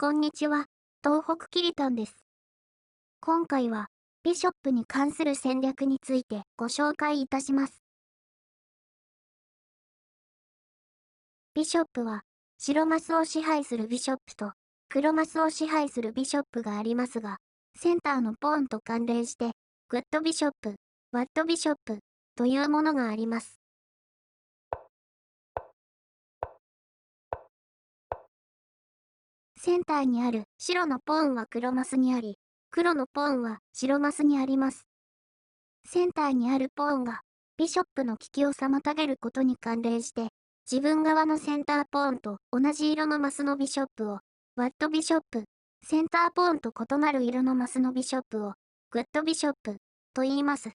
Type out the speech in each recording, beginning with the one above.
こんにちは、東北キリトンです。今回は、ビショップに関する戦略についてご紹介いたします。ビショップは、白マスを支配するビショップと、黒マスを支配するビショップがありますが、センターのポーンと関連して、グッドビショップ、バッドビショップというものがあります。センターにある白のポーンは黒マスにあり、黒のポーンは白マスにあります。センターにあるポーンがビショップの利きを妨げることに関連して、自分側のセンターポーンと同じ色のマスのビショップをワットビショップ、センターポーンと異なる色のマスのビショップをグッドビショップと言います。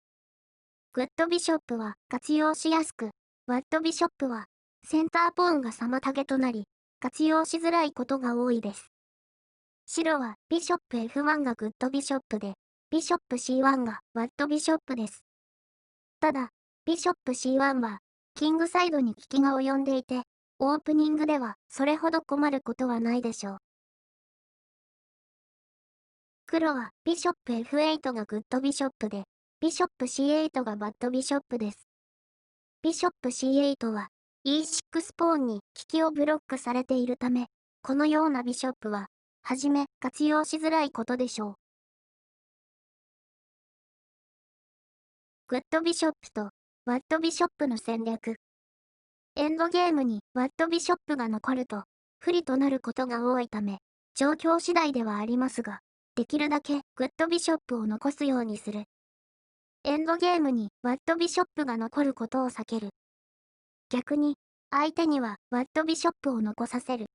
グッドビショップは活用しやすく、ワットビショップはセンターポーンが妨げとなり、活用しづらいことが多いです。白はビショップ F1 がグッドビショップで、ビショップ C1 がワットビショップです。ただ、ビショップ C1 は、キングサイドに利きが及んでいて、オープニングではそれほど困ることはないでしょう。黒はビショップ F8 がグッドビショップで、ビショップ C8 がバッドビショップです。ビショップ C8 は E6 ポーンに利きをブロックされているため、このようなビショップは、はじめ活用しづらいことでしょう。グッドビショップとワットビショップの戦略。エンドゲームにワットビショップが残ると不利となることが多いため、状況次第ではありますが、できるだけグッドビショップを残すようにする。エンドゲームにワットビショップが残ることを避ける。逆に、相手にはワットビショップを残させる。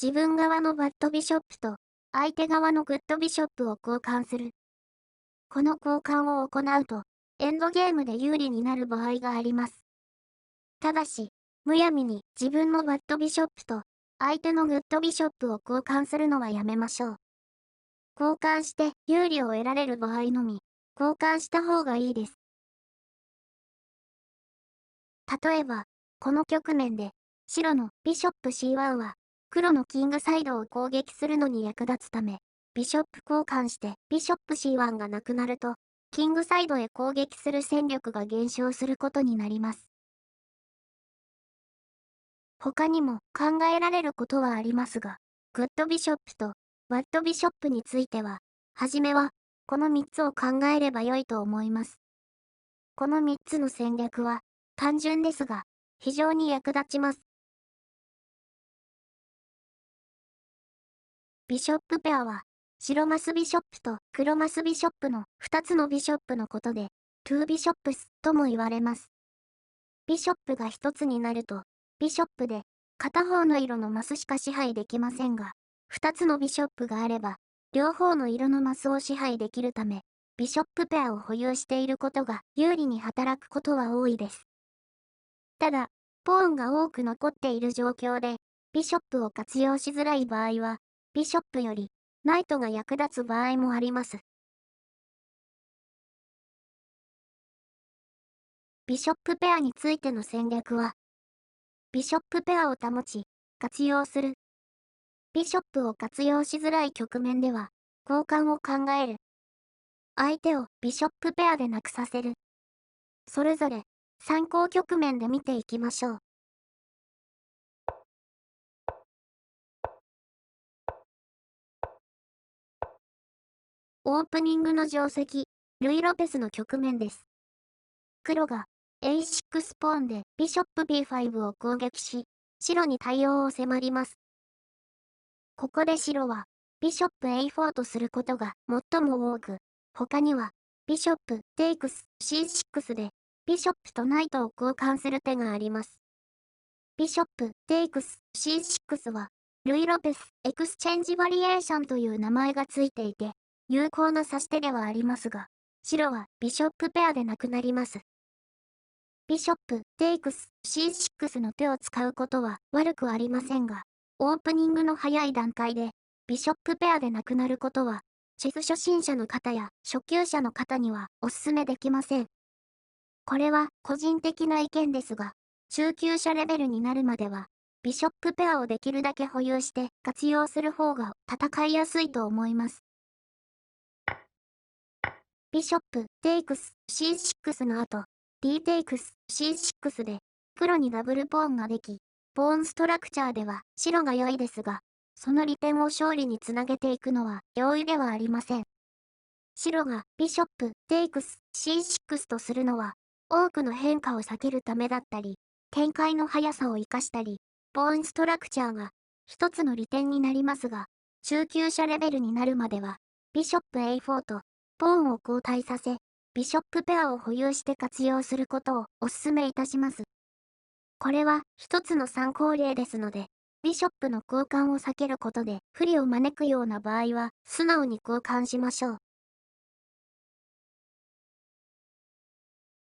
自分側のワットビショップと相手側のグッドビショップを交換する。この交換を行うと、エンドゲームで有利になる場合があります。ただし、むやみに自分のバッドビショップと相手のグッドビショップを交換するのはやめましょう。交換して有利を得られる場合のみ、交換した方がいいです。例えば、この局面で、白のビショップ C1 は、黒のキングサイドを攻撃するのに役立つため、ビショップ交換してビショップ C1 がなくなると、キングサイドへ攻撃する戦力が減少することになります。他にも考えられることはありますが、グッドビショップとワットビショップについては、はじめはこの3つを考えれば良いと思います。この3つの戦略は単純ですが、非常に役立ちます。ビショップペアは、白マスビショップと黒マスビショップの2つのビショップのことで、トゥービショップスとも言われます。ビショップが1つになると、ビショップで片方の色のマスしか支配できませんが、2つのビショップがあれば、両方の色のマスを支配できるため、ビショップペアを保有していることが有利に働くことは多いです。ただ、ポーンが多く残っている状況で、ビショップを活用しづらい場合は、ビショップよりナイトが役立つ場合もあります。ビショップペアについての戦略は、ビショップペアを保ち、活用する。ビショップを活用しづらい局面では、交換を考える。相手をビショップペアでなくさせる。それぞれ、参考局面で見ていきましょう。オープニングの定石、ルイ・ロペスの局面です。黒が A6 ポーンでビショップ B5 を攻撃し、白に対応を迫ります。ここで白は、ビショップ A4 とすることが最も多く、他には、ビショップテイクス C6 で、ビショップとナイトを交換する手があります。ビショップテイクス C6 は、ルイ・ロペスエクスチェンジバリエーションという名前がついていて、有効な指し手ではありますが、白はビショップペアでなくなります。ビショップテイクス C6 の手を使うことは悪くありませんが、オープニングの早い段階で、ビショップペアでなくなることは、チェス初心者の方や初級者の方にはお勧めできません。これは個人的な意見ですが、中級者レベルになるまでは、ビショップペアをできるだけ保有して活用する方が戦いやすいと思います。ビショップ、テイクス、C6 の後、D テイクス、C6 で、黒にダブルポーンができ、ポーンストラクチャーでは白が良いですが、その利点を勝利につなげていくのは容易ではありません。白がビショップ、テイクス、C6 とするのは、多くの変化を避けるためだったり、展開の速さを活かしたり、ポーンストラクチャーが一つの利点になりますが、中級者レベルになるまでは、ビショップ A4 とポーンを交代させ、ビショップペアを保有して活用することをお勧めいたします。これは一つの参考例ですので、ビショップの交換を避けることで不利を招くような場合は、素直に交換しましょう。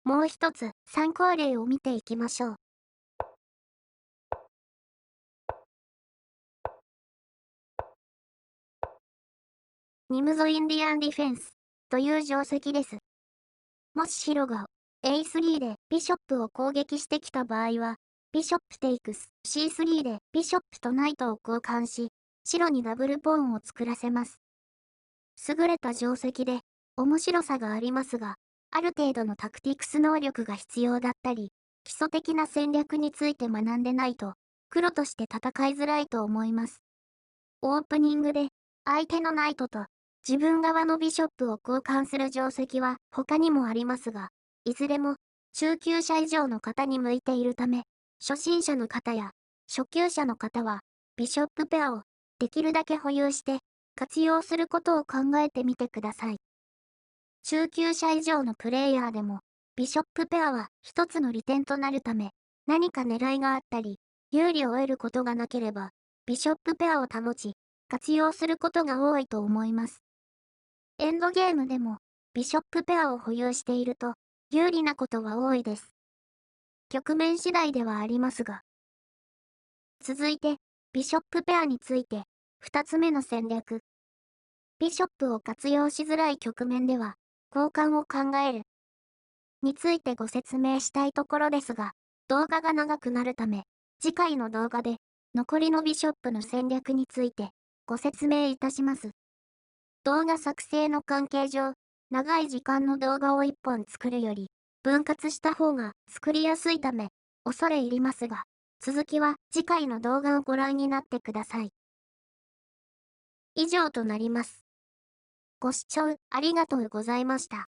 もう一つ参考例を見ていきましょう。ニムゾインディアンディフェンスという定石です。もし白が A3 でビショップを攻撃してきた場合は、ビショップテイクス C3 でビショップとナイトを交換し、白にダブルポーンを作らせます。優れた定石で面白さがありますが、ある程度のタクティクス能力が必要だったり、基礎的な戦略について学んでないと、黒として戦いづらいと思います。オープニングで相手のナイトと自分側のビショップを交換する定石は他にもありますが、いずれも中級者以上の方に向いているため、初心者の方や初級者の方はビショップペアをできるだけ保有して活用することを考えてみてください。中級者以上のプレイヤーでもビショップペアは一つの利点となるため、何か狙いがあったり、有利を得ることがなければ、ビショップペアを保ち、活用することが多いと思います。エンドゲームでも、ビショップペアを保有していると、有利なことが多いです。局面次第ではありますが。続いて、ビショップペアについて、二つ目の戦略。ビショップを活用しづらい局面では、交換を考える。についてご説明したいところですが、動画が長くなるため、次回の動画で、残りのビショップの戦略について、ご説明いたします。動画作成の関係上、長い時間の動画を1本作るより、分割した方が作りやすいため、恐れ入りますが、続きは次回の動画をご覧になってください。以上となります。ご視聴ありがとうございました。